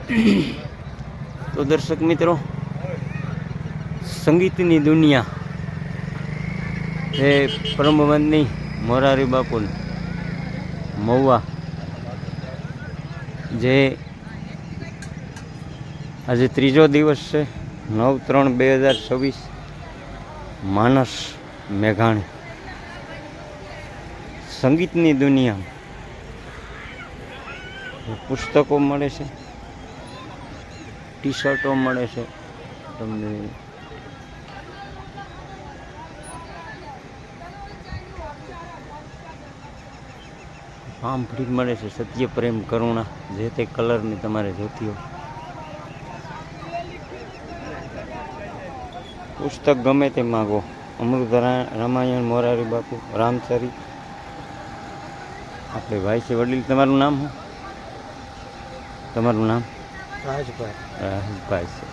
તો દર્શક મિત્રો, સંગીતની દુનિયા એ પરમવંદની મોરારી બાપુ મહુવા, જે આજે ત્રીજો દિવસ છે, 9/3/2026, માનસ મેઘાણી. સંગીતની દુનિયા પુસ્તકો મળે છે, ટી શર્ટો મળે છે, તમને પામફળી મળે છે, સત્ય, પ્રેમ, કરુણા, જે તે કલરની તમારે જોતી હોય. પુસ્તક ગમે તે માગો, અમૃત રામાયણ, મોરારી બાપુ, રામચરિત. આપણે ભાઈ છે વડીલ, તમારું નામ શું? તમારું નામ? રાજભાઈ છે.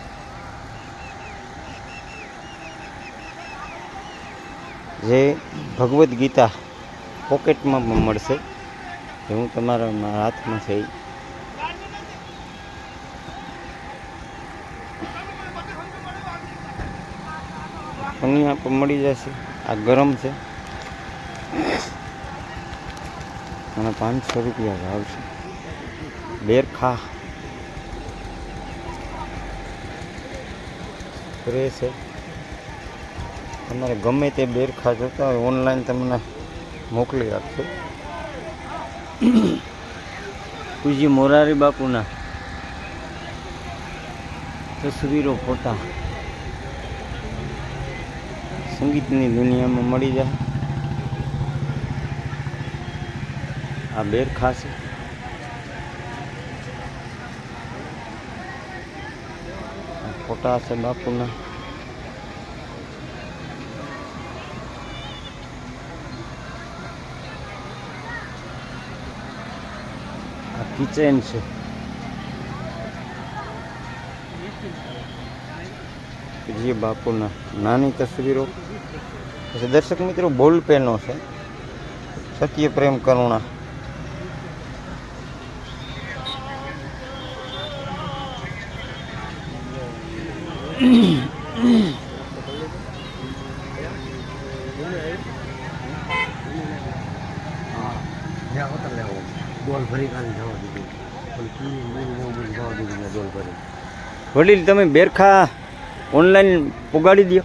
જે ભગવદ્ ગીતા પોકેટમાં પણ મળશે, જે હું તમારા હાથમાં છે. અહીંયા પણ મળી જશે. આ ગરમ છે અને 500 રૂપિયા ભાવ છે. બેરખા સ્પ્રે છે. તમારે ગમે તે બેરખા જોતા હોય ઓનલાઈન તમને મોકલી આપશે. પૂજ્ય મોરારી બાપુના તસવીરો, ફોટા સંગીતની દુનિયામાં મળી જાય. આ બેરખા છે. ફોટા છે બાપુના. આ કિચન છે. જે બાપુના નાની તસવીરો. પછી દર્શક મિત્રો, બોલ પેનો છે, સત્ય, પ્રેમ, કરુણા. વડીલ, તમે બેરખા ઓનલાઈન પુગાડી દો.